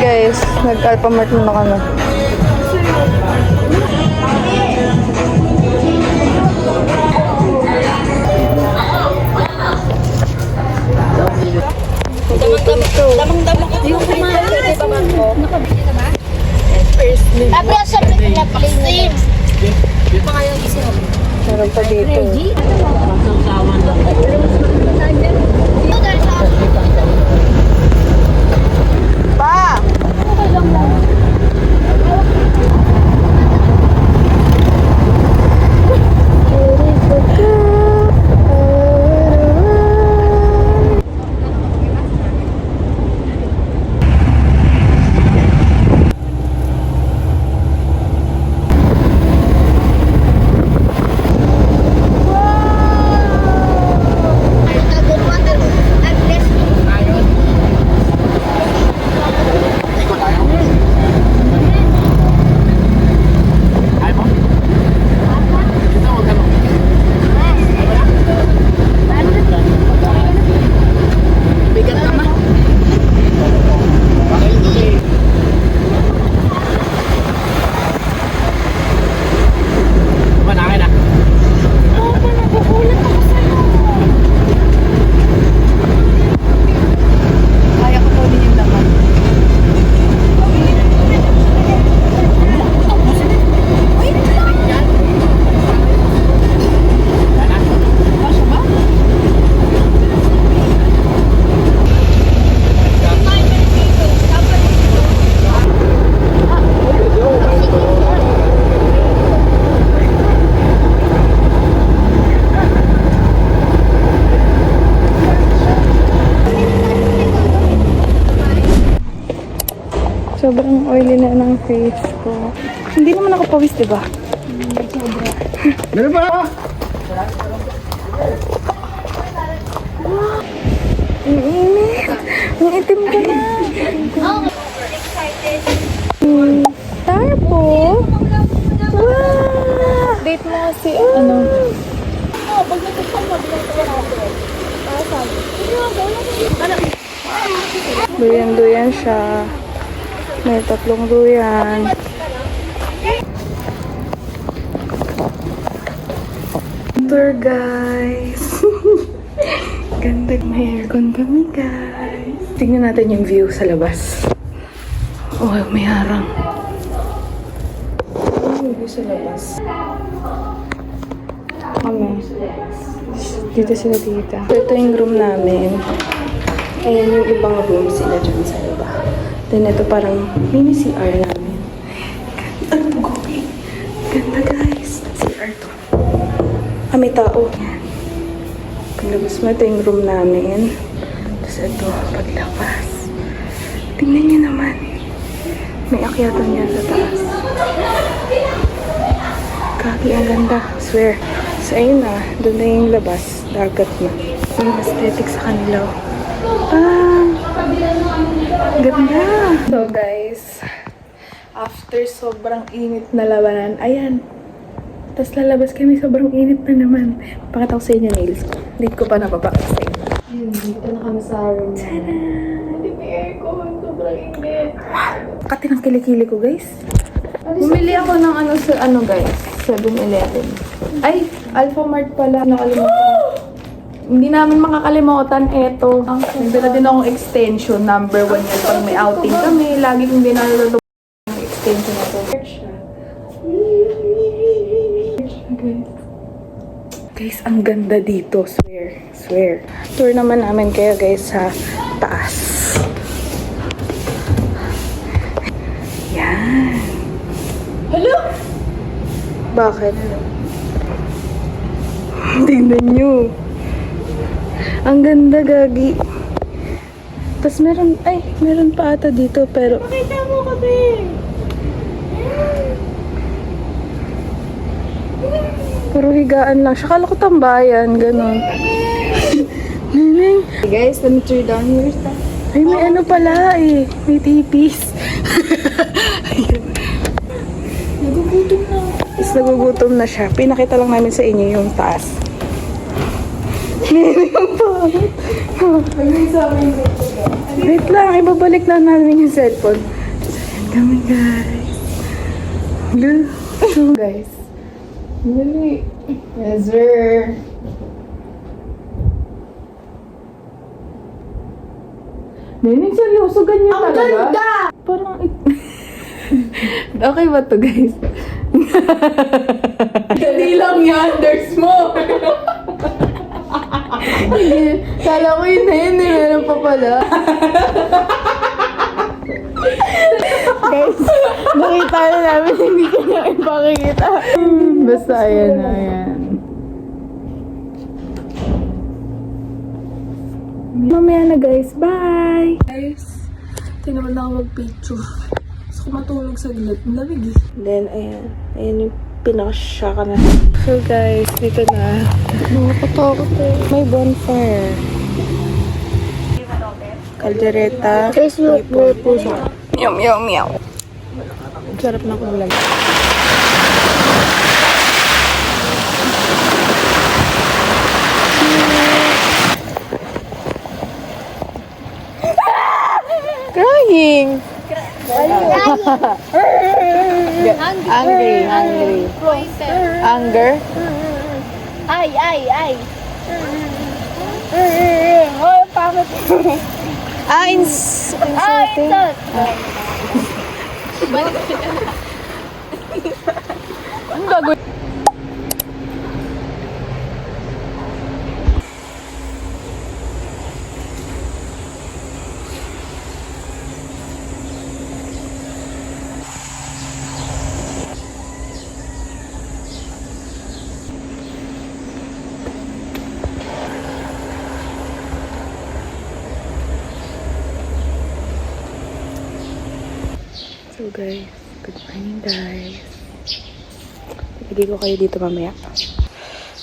guys, nag-Alphamart muna kami. Damang-damang ko yung kumain. First name. Tapos sa pinag-play. Pa kayo isa. Meron pa dito. Pa! Sobrang oily na ng face ko. Hindi naman ako pawis, diba? Sobra. Meron ba? Ang init. Ang itim ka na. Tarpo. Wow! Date mo kasi ano? Duyan-duyan siya. May 3 duyan. Tour guys. Ganda, may aircon kami guys. Tingnan natin yung view sa labas. Oh, may harang. Yung view sa labas. Kami. Dito sila tita. Ito yung room namin. Ayan yung ibang room sila dyan sa iba. Then ito parang mini CR namin. Ganda, going. Ganda guys. CR to. May tao. Yan. Paglabas mo, ito yung room namin. Tapos ito, paglabas. Tingnan niyo naman. May akyatan yan sa taas. Kaki, ang ganda. Swear. So ayun na, doon na yung labas. Dagat na. Yung aesthetic sa kanila. Ganda! So guys, after sobrang init na labanan, ayan. Tapos lalabas kami, sobrang init na naman. Pakita ko sa inyo nails ko. Hindi ko pa napapakita sa inyo. Ayun, dito na kami sa room. Tada! Hindi may aircon. Sobrang init. Kati ng kilikili ko guys. Bumili ako ng ano sa ano guys, 7-Eleven. Ay, Alphamart pala. Nakalimutan. Hindi namin makakalimutan ito. Nagdala din akong extension. Number 1 yan. Pag may outing kami, lagi kong dinalo yung extension na ito. Guys, ang ganda dito. Swear. Swear. Tour naman namin kayo guys sa taas. Yan. Hello? Bakit? Tingnan nyo. Ang ganda, gagi. Tapos meron pa ata dito, pero... Pakita mo kasi. Puro higaan lang. Siya, kala ko tambayan, ganun. Neneng. Hey guys, let me turn down your stuff. Ay, may ano pala eh. May tipis. Nagugutom na. Tapos nagugutom na siya. Pinakita lang namin sa inyo yung taas. Neneng, ang pangit. Wait lang, ibabalik na namin yung cellphone. kami, guys. Look. So, guys. Dali. Yes, sir. Nenek, seryoso ganyan Ang talaga? ganda! Parang... Okay ba to, guys? Hindi lang yan. There's more. Hindi. Kala ko yun na yun. Meron pa pala. Guys, nakita na namin. Hindi ko na ipakikita. Basta ayan na, ayan. Mamaya na, guys. Bye! Guys, tinaman na ako mag-picture. Gusto ko matulog sa gilid. Ang lamig eh. Then, ayan. Ayan yung pinaka-shock na. So, guys, dito na. Nakakatakot eh. May bonfire. Caldereta. Facebook may puso. Meow, meow, meow. Sarap na kulay. Crying. Angry. Anger. Ay. Oh, pangit. Insulting. Ang gagawin? So guys, good morning guys. Ibigay ko kayo dito mamaya.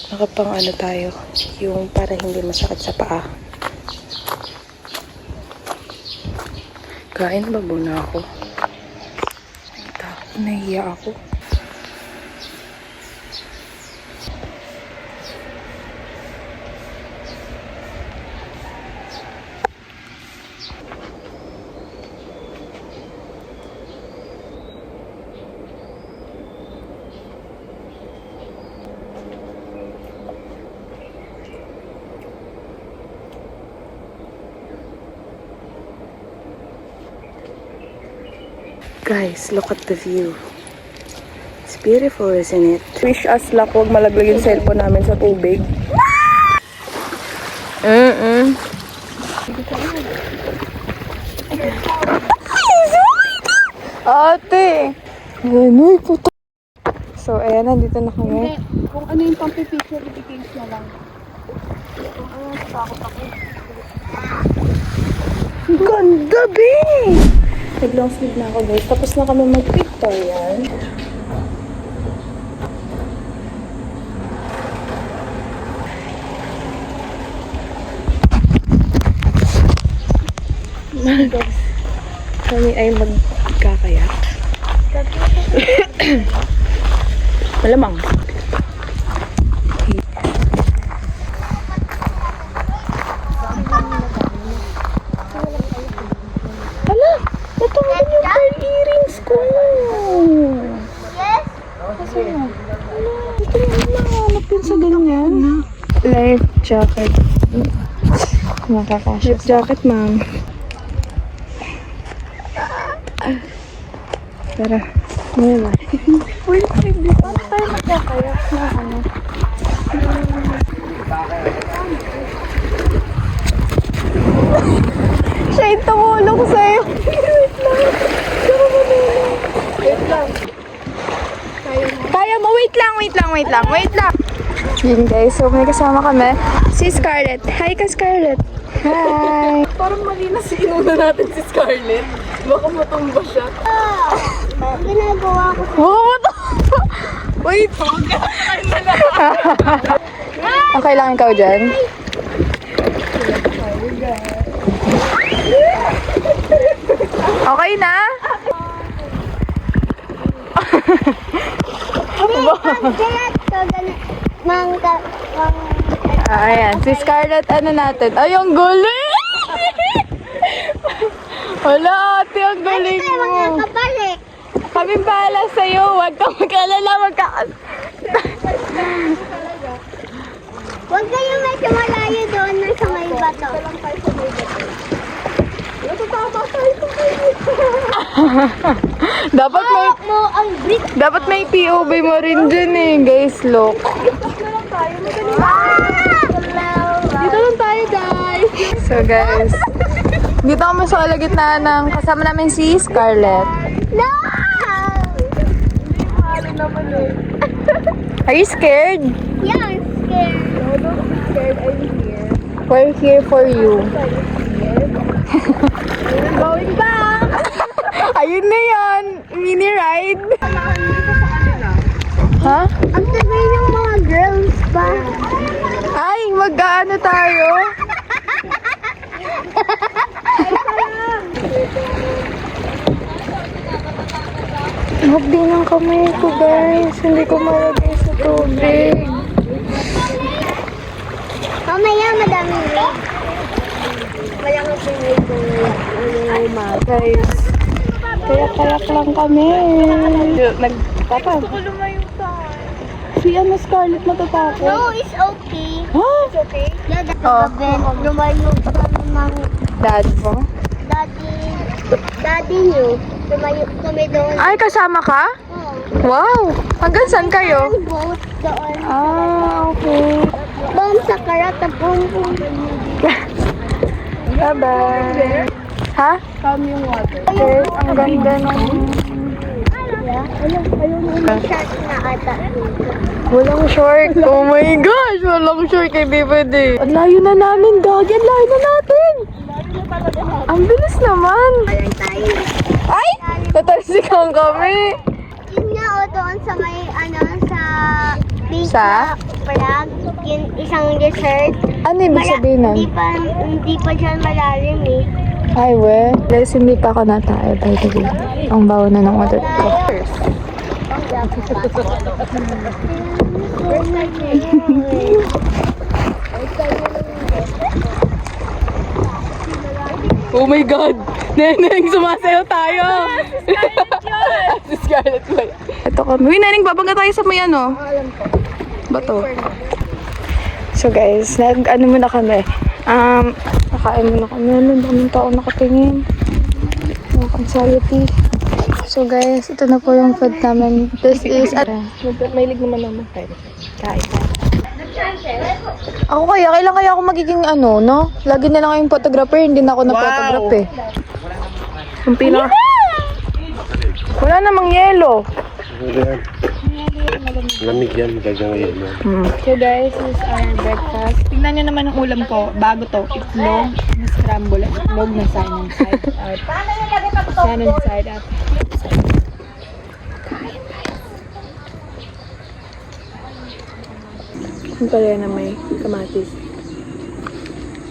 Nakapang ano tayo, yung para hindi masakit sa paa. Kain ba muna ako? Nahiya ako. Guys, look at the view. It's beautiful, isn't it? Wish us luck, huwag malaglag yung cellphone namin sa tubig. Ate! Ano, puto. So, ayan, nandito na kami. Kung ano yung pang-picture, i-change na lang. Kung ano yung takot ako. Ganda, be! Nag-long sleeve na ako, guys. Tapos na kami mag-pictorial. Kami ay magkakayak. Malamang. Hala! Natanggal yung pearl earrings ko! Yes? Kasi nga. Ano? Ito yung nahanap yun sa ganyan. Life jacket. Nakakasya. Life jacket, ma'am. Tara. Ngayon na. Wait, hindi. Paano tayo magkakayak na ano? Siya yung tumulong sa'yo. Wait lang. Kaya mo. Wait lang. Yun guys, so may kasama kami. Si Scarlett. Hi ka, Scarlett. Hi. Parang mali na si inuna natin si Scarlett. Baka matumba siya. Ginagawa ko. Oh, wait. Okay lang ikaw dyan. Okay na? Ayan, si Scarlett ano natin? Ay, ang gulo! Wala, ate, ang galing Ay, wag mo. na kabalik. Kami bahala sa'yo. Huwag kang mag-alala. Huwag kayong medyo malayo doon na sa may bato. Dapat may... Hawak mo ang brick. Dapat may POV mo rin dyan eh, guys. Look. Dito lang tayo, guys. So, guys. Dito kami sa kalagitnaan ng kasama namin si Scarlett. No! Are you scared? Yeah, I'm scared. We're here for you. Going back. Ayun na yan. Mini ride. Ha? Ang tagal ng mga girls pa. Ay, mag-ano tayo? Magdi ng kamay ko, guys. Hindi ko malagay sa tubig. Mamaya, madaming rig. Walang rig Guys, kayak-kayak lang kami. Nagpapa. Gusto ko lumayo tayo. Si Scarlett matatakot. No, it's okay. Ha? It's okay. Yeah, Oh. lumayo kami ng Dad mo? daddy niyo. Lumayo kami doon. Ay, kasama ka? Oh. Wow! Hanggang saan kayo? Ang boat doon. Ah, okay. Boom sa karata, boom, boom. Bye-bye. Ha? Calm yung water. Yes, ang ganda ng... May shark na ata. Walang shark. Oh my gosh! Walang shark kay Bibody. Ang layo na namin, Gagi. Ang layo na natin. Ang bilis naman. Walang tayo. Ay! Tatalsikan kami. Yun nga o doon sa may sa big Sa? Prague, yung isang dessert. Ano ibig sabihin nun? Hindi pa dyan malalim eh. Ay, we. Guys, hindi pa ako natae, by the way. Ang bawa na ng utot ko. Oh my God! Neneng, sumasayaw tayo! Si Scarlett ba? Ito kami. Uy, Neneng, babangga tayo sa may ano. Bato. So guys, nag-ano muna kami. Nakain muna kami. Ano, daming tao nakatingin. Mga anxiety. So guys, ito na po yung food namin. This is... Mahilig naman naman tayo. Kain. Ako kailan kaya ako magiging ano, no? Lagi na lang kayong photographer, hindi na ako na-photograph eh. Ang pila. Wala namang yelo. Lamig yan, gagang ngayon mo. So guys, this is our breakfast. Tingnan nyo naman ang ulam ko. Bago to. Itlog na scramble. Itlog na salmon side out. Salmon side out. Ang pala na may kamatis.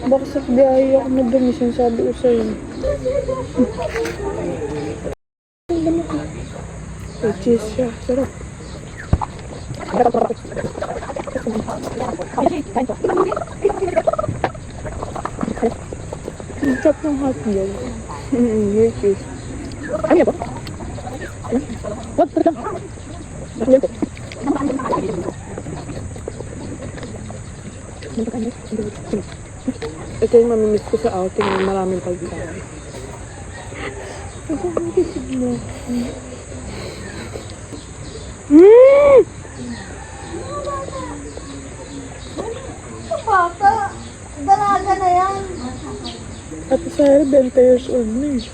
Bakit sa biyahe ako madumi sabi ko sa'yo. May cheese siya. Sarap. Ang sarap ng hot dog. Your cheese. Ano yan po? What? Ano lang? Ano yan po? Ito yung mamimiss ko sa outing ng maraming pagkain. Ito ang kisig mo. Papa, dalaga na yan. Ate Sarah, 20 years old na eh.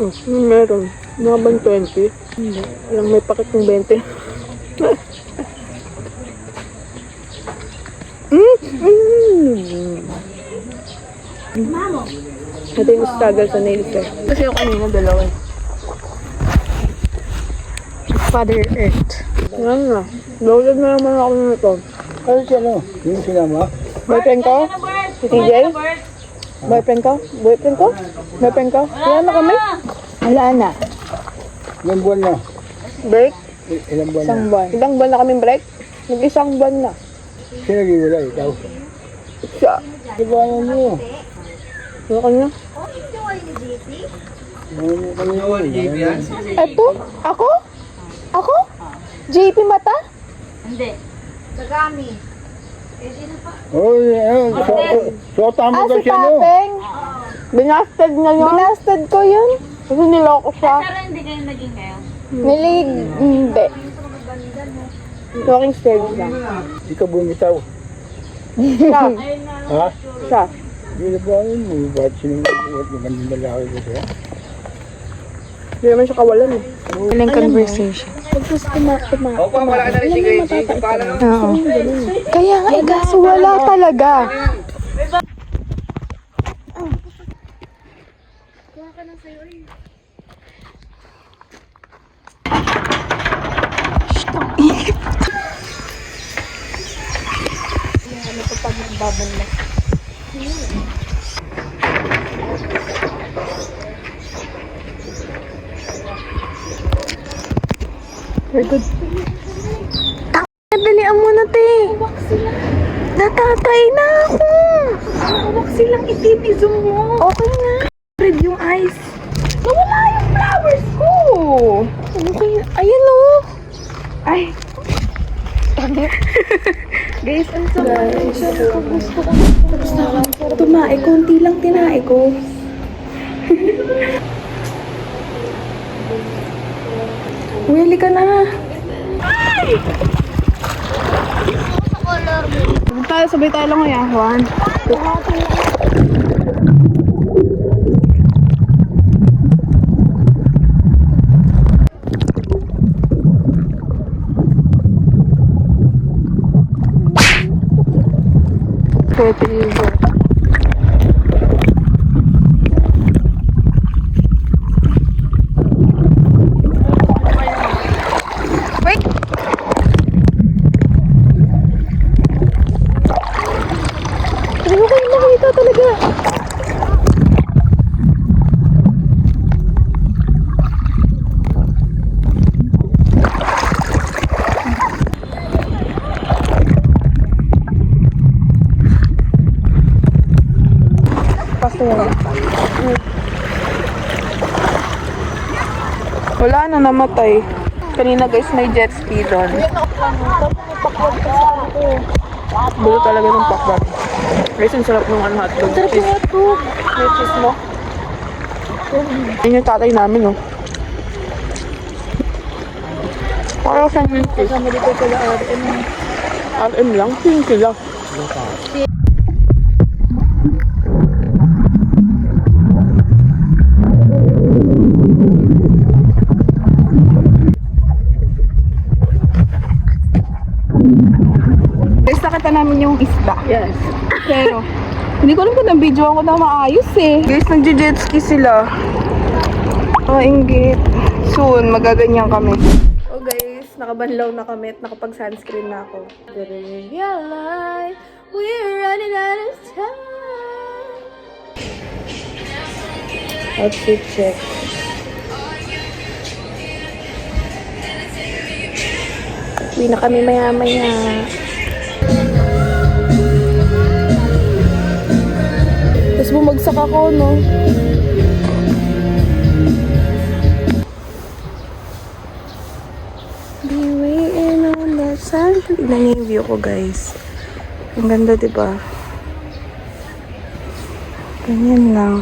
Oh, meron. Mga bang 20? Hindi. Walang may pakit ng 20. Ito yung struggle sa nails eh. Kasi yung kanina dalawa. Father Earth. Yan na. Download na naman ako nito. Ano siya no? Yung sinama? Boyfriend ko? Si TJ? Boyfriend ko? Boyfriend ko? Boyfriend ko? Wala na kami? Wala na. Ilang buwan na? Break? Ilang buwan na? Isang buwan. Ilang buwan na kami break? Nag-isang buwan na. Sino nag-iwala ikaw? Siya. Iba ano mo? Ano kanya? Eto? Ako? Ako? JP Mata? Oy, so tama daw Si siya, no? Papeng. Binasted na yun? Binasted ko yun. Kasi niloko siya. Pero hindi kayo naging kayo. Hindi. Talking stage lang. Hindi ka bumitaw. Siya. Ha? Siya. Hindi na ba yun mo? Ba't sinubuhat magandang lalaki ko siya? Hindi naman siya kawalan eh. Walang conversation. Opo, wala ka na rin si Gracie. Paalam naman. Oo. Kaya nga, kaso wala talaga. We're good. Dalian mo na, te. Natatay na ako. Huwag silang itim-zoom mo. Okay na. Red yung eyes. Nawala yung flowers ko. Okay. Ayan o. Ay. Guys, ang sama. Gusto ko. Tumae, konti lang tinae ko. Uy, ka na. Sabay tayo lang ngayon, Juan. Pwede yun. Talaga. Wala na, namatay. Kanina guys, may jet ski doon. Bulo talaga ng pakbak. Guys, ang sarap ng hotdog. Sarap yung hotdog. May cheese mo. Yun yung tatay namin, oh. Parang saan yung cheese? Kasama dito pala RM. RM lang? Pinky lang. Guys, nakita namin yung isda. Yes. Pero, hindi ko alam kung na-video ko na maayos eh. Guys, nag-jet ski sila. Inggit. Soon, magaganyan kami. Oh guys, nakabanlaw na kami at nakapag-sunscreen na ako. Realize we're running out of time. Outfit check. Uwi na kami maya-maya. Tapos bumagsak ako, no? Be waiting on the sun. Tignan niyo yung view ko, guys. Ang ganda, diba? Ganyan lang.